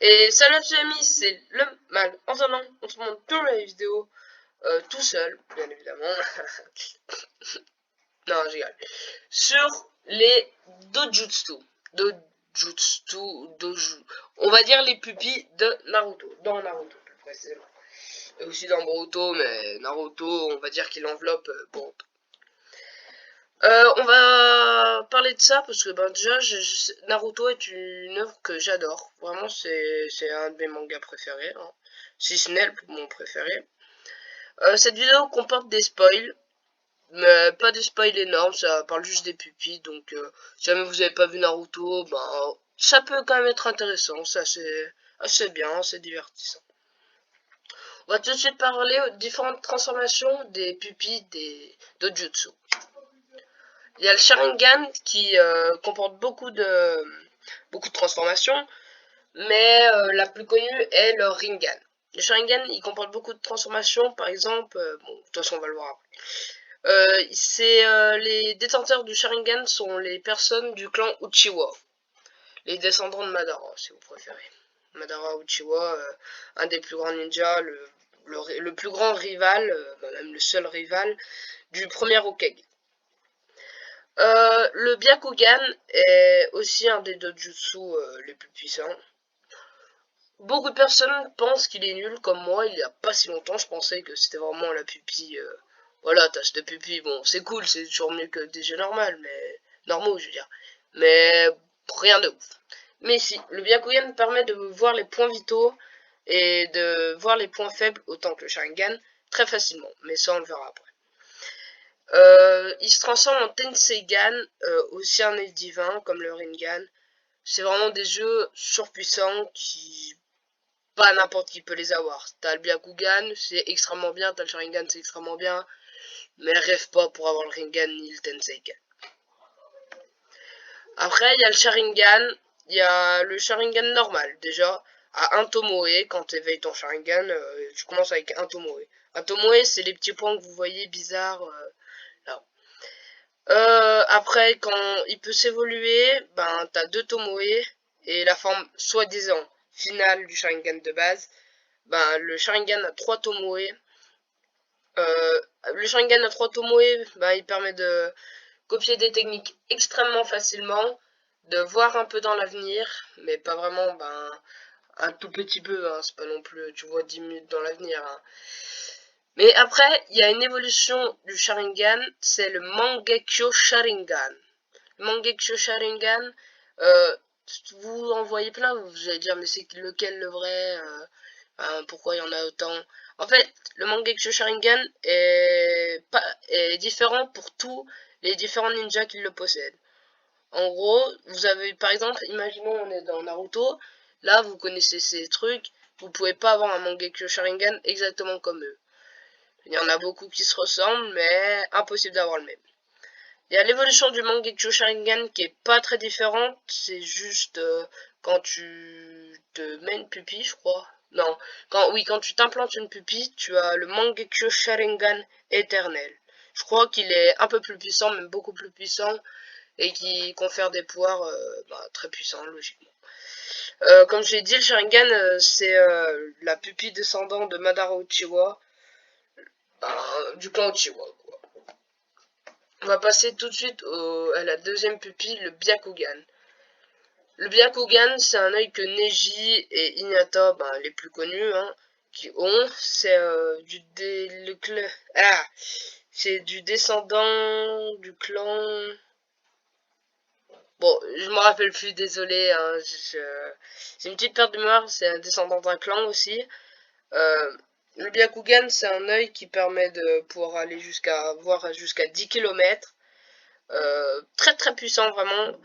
Et salut à tous les amis, c'est le mal. En attendant, on se montre dans la vidéo tout seul, bien évidemment. Non, je rigole. Sur les dojutsu. Doju. On va dire les pupilles de Naruto. Dans Naruto, plus précisément. Et aussi dans Boruto, mais Naruto, on va dire qu'il enveloppe Boruto. On va parler de ça parce que ben, déjà Naruto est une œuvre que j'adore. Vraiment c'est un de mes mangas préférés, hein. Si ce n'est mon préféré. Cette vidéo comporte des spoils, mais pas des spoils énormes, ça parle juste des pupilles. Donc si jamais vous n'avez pas vu Naruto, ben ça peut quand même être intéressant, c'est assez bien, c'est divertissant. On va tout de suite parler aux différentes transformations des pupilles des dojutsu. Il y a le Sharingan qui comporte beaucoup de transformations, mais la plus connue est le Rinnegan. Le Sharingan, il comporte beaucoup de transformations, par exemple, bon, de toute façon on va le voir après. Les détenteurs du Sharingan sont les personnes du clan Uchiwa, les descendants de Madara, si vous préférez. Madara Uchiwa, un des plus grands ninjas, le plus grand rival, même le seul rival, du premier Hokage. Le Byakugan est aussi un des dojutsu les plus puissants. Beaucoup de personnes pensent qu'il est nul, comme moi, il y a pas si longtemps, je pensais que c'était vraiment la pupille. Voilà, tâche de pupille, bon, c'est cool, c'est toujours mieux que des jeux normaux, mais normaux, je veux dire. Mais rien de ouf. Mais si, le Byakugan permet de voir les points vitaux et de voir les points faibles autant que le Sharingan très facilement, mais ça on le verra après. Il se transforme en Tenseigan, aussi un œil divin comme le Rinnegan. C'est vraiment des jeux surpuissants qui pas n'importe qui peut les avoir. T'as le Byakugan, c'est extrêmement bien, t'as le Sharingan, c'est extrêmement bien, mais rêve pas pour avoir le Rinnegan ni le Tenseigan. Après, il y a le Sharingan, il y a le Sharingan normal, déjà, à un Tomoe, quand tu éveilles ton Sharingan, tu commences avec un Tomoe. Un Tomoe, c'est les petits points que vous voyez bizarres, là. Après, quand il peut s'évoluer, ben, t'as deux Tomoe, et la forme soi-disant finale du Sharingan de base, ben, le Sharingan a 3 Tomoe. Le Sharingan a 3 Tomoe, ben, il permet de copier des techniques extrêmement facilement, de voir un peu dans l'avenir, mais pas vraiment, ben, un tout petit peu, hein, c'est pas non plus, tu vois 10 minutes dans l'avenir, hein. Mais après, il y a une évolution du Sharingan, c'est le Mangekyo Sharingan. Le Mangekyo Sharingan, vous en voyez plein, vous allez dire, mais c'est lequel le vrai, pourquoi il y en a autant? En fait, le Mangekyo Sharingan est différent pour tous les différents ninjas qui le possèdent. En gros, vous avez, par exemple, imaginons on est dans Naruto, là vous connaissez ces trucs, vous pouvez pas avoir un Mangekyo Sharingan exactement comme eux. Il y en a beaucoup qui se ressemblent, mais impossible d'avoir le même. Il y a l'évolution du Mangekyo Sharingan qui est pas très différente, c'est juste quand tu te mets une pupille, je crois. Non, quand tu t'implantes une pupille, tu as le Mangekyo Sharingan éternel. Je crois qu'il est un peu plus puissant, même beaucoup plus puissant, et qui confère des pouvoirs très puissants, logiquement. Comme j'ai dit, le Sharingan, c'est la pupille descendant de Madara Uchiwa, du clan Uchiwa, quoi. On va passer tout de suite à la deuxième pupille, le Byakugan. Le Byakugan, c'est un œil que Neji et Hinata, ben, les plus connus, hein, qui ont. C'est c'est du descendant du clan. Bon, je me rappelle plus, désolé, hein, j'ai une petite perte de mémoire, c'est un descendant d'un clan aussi. Le Byakugan, c'est un œil qui permet de pouvoir aller voir jusqu'à 10 km. Très très puissant, vraiment.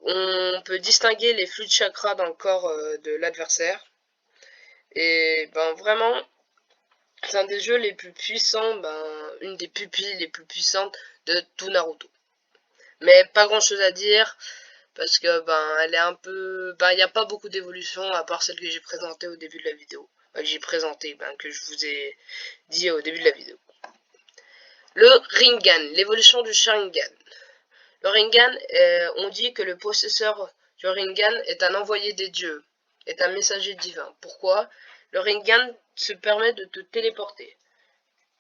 On peut distinguer les flux de chakra dans le corps de l'adversaire. Et ben vraiment, c'est un des jeux les plus puissants, ben, une des pupilles les plus puissantes de tout Naruto. Mais pas grand chose à dire. Parce que ben elle est un peu, ben il n'y a pas beaucoup d'évolution à part celle que j'ai présentée au début de la vidéo, que je vous ai dit au début de la vidéo. Le Rinnegan, l'évolution du Sharingan. Le Rinnegan, on dit que le possesseur du Rinnegan est un envoyé des dieux. est un messager divin. Pourquoi? Le Rinnegan se permet de te téléporter.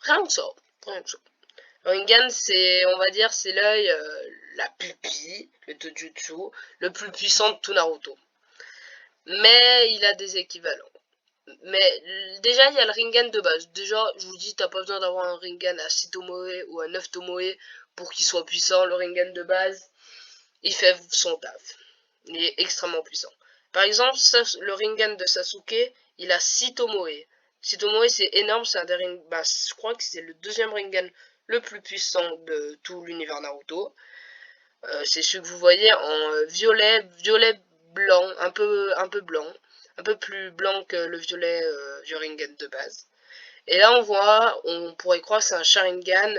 Rien que ça. Rien que ça. Le Rinnegan, c'est, on va dire, c'est l'œil, la pupille, le Tojutsu, le plus puissant de tout Naruto. Mais il a des équivalents. Mais déjà, il y a le Rinnegan de base. Déjà, je vous dis, t'as pas besoin d'avoir un Rinnegan à 6 Tomoe ou à 9 Tomoe pour qu'il soit puissant. Le Rinnegan de base, il fait son taf. Il est extrêmement puissant. Par exemple, le Rinnegan de Sasuke, il a 6 Tomoe. 6 Tomoe, c'est énorme, c'est un des bah, je crois que c'est le deuxième Rinnegan le plus puissant de tout l'univers Naruto. C'est celui que vous voyez en violet blanc, un peu blanc, un peu plus blanc que le violet du Rinnegan de base. Et là on voit, on pourrait croire que c'est un Sharingan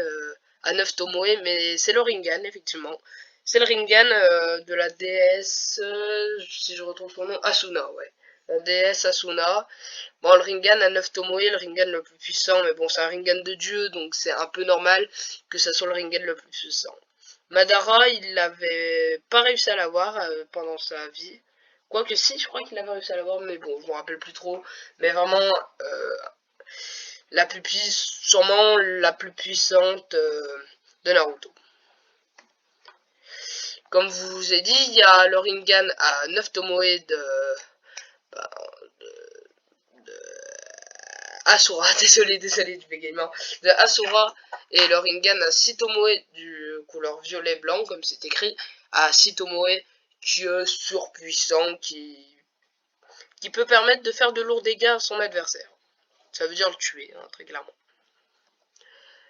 à 9 Tomoe, mais c'est le Rinnegan effectivement. C'est le Rinnegan de la déesse, si je retrouve son nom, Asuna, ouais. La déesse Asuna. Bon, le Rinnegan à 9 Tomoe, le Rinnegan le plus puissant, mais bon, c'est un Rinnegan de dieu, donc c'est un peu normal que ça soit le Rinnegan le plus puissant. Madara, il n'avait pas réussi à l'avoir pendant sa vie. Quoique si, je crois qu'il avait réussi à l'avoir, mais bon, je me rappelle plus trop. Mais vraiment, la pupille, sûrement la plus puissante de Naruto. Comme je vous ai dit, il y a le Rinnegan à 9 Tomoe bah, de Asura, désolé du bégaiement, de Asura, et le Rinnegan à 6 Tomoe du couleur violet-blanc, comme c'est écrit, à 6 Tomoe qui est surpuissant, qui peut permettre de faire de lourds dégâts à son adversaire. Ça veut dire le tuer, hein, très clairement.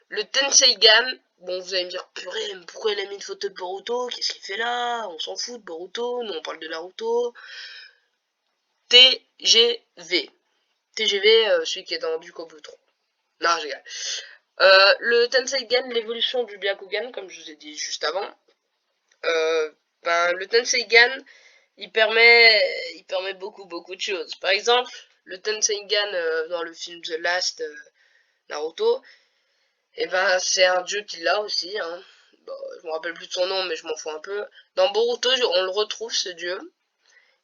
Le Tenseigan, bon vous allez me dire, purée, mais pourquoi il a mis une photo de Boruto? Qu'est-ce qu'il fait là? On s'en fout de Boruto, nous on parle de Naruto. TGV. TGV, celui qui est dans du Kobutron. Non, je rigole. Le Tenseigan, l'évolution du Byakugan, comme je vous ai dit juste avant. Le Tenseigan, il permet beaucoup de choses. Par exemple, le Tenseigan dans le film The Last Naruto, et ben c'est un dieu qui l'a aussi. Hein. Bon, je me rappelle plus de son nom, mais je m'en fous un peu. Dans Boruto, on le retrouve ce dieu,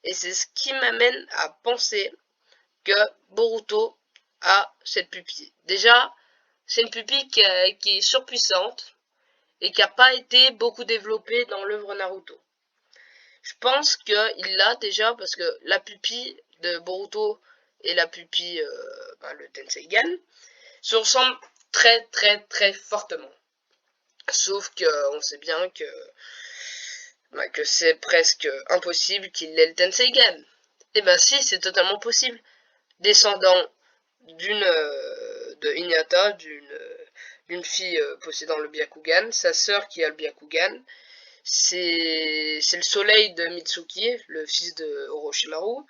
et c'est ce qui m'amène à penser que Boruto a cette pupille. Déjà, c'est une pupille qui est surpuissante et qui n'a pas été beaucoup développée dans l'œuvre Naruto. Je pense qu'il l'a déjà parce que la pupille de Boruto et la pupille, le Tenseigan, se ressemblent très fortement. Sauf qu'on sait bien que c'est presque impossible qu'il ait le Tenseigan. Et ben si, c'est totalement possible. Descendant de Hinata, d'une fille possédant le Byakugan, sa sœur qui a le Byakugan, c'est le soleil de Mitsuki, le fils de Orochimaru.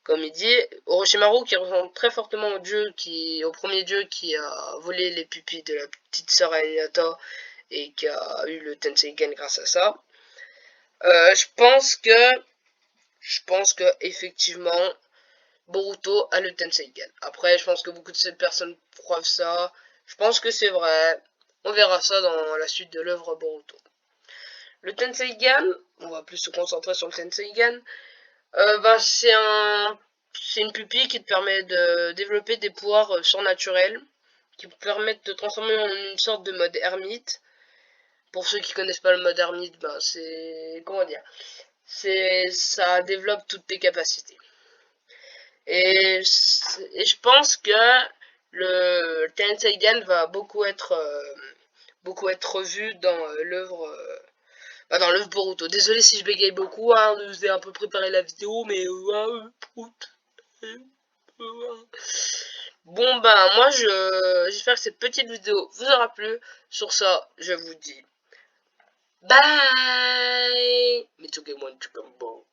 Comme il dit, Orochimaru qui ressemble très fortement au premier dieu qui a volé les pupilles de la petite sœur à Hinata et qui a eu le Tenseigan grâce à ça. Je pense que effectivement Boruto a le Tenseigan. Après, je pense que beaucoup de ces personnes prouvent ça. Je pense que c'est vrai. On verra ça dans la suite de l'œuvre Boruto. Le Tenseigan, on va plus se concentrer sur le Tenseigan. C'est une pupille qui te permet de développer des pouvoirs surnaturels, qui te permettent de transformer en une sorte de mode ermite. Pour ceux qui connaissent pas le mode ermite, c'est, comment dire, ça développe toutes tes capacités. Et je pense que le Tenseigan va beaucoup être revu dans l'œuvre dans l'œuvre Boruto. Désolé si je bégaye beaucoup, hein, je vous ai un peu préparé la vidéo, mais bon moi j'espère que cette petite vidéo vous aura plu. Sur ça, je vous dis bye. Mitsugemon Chukambo.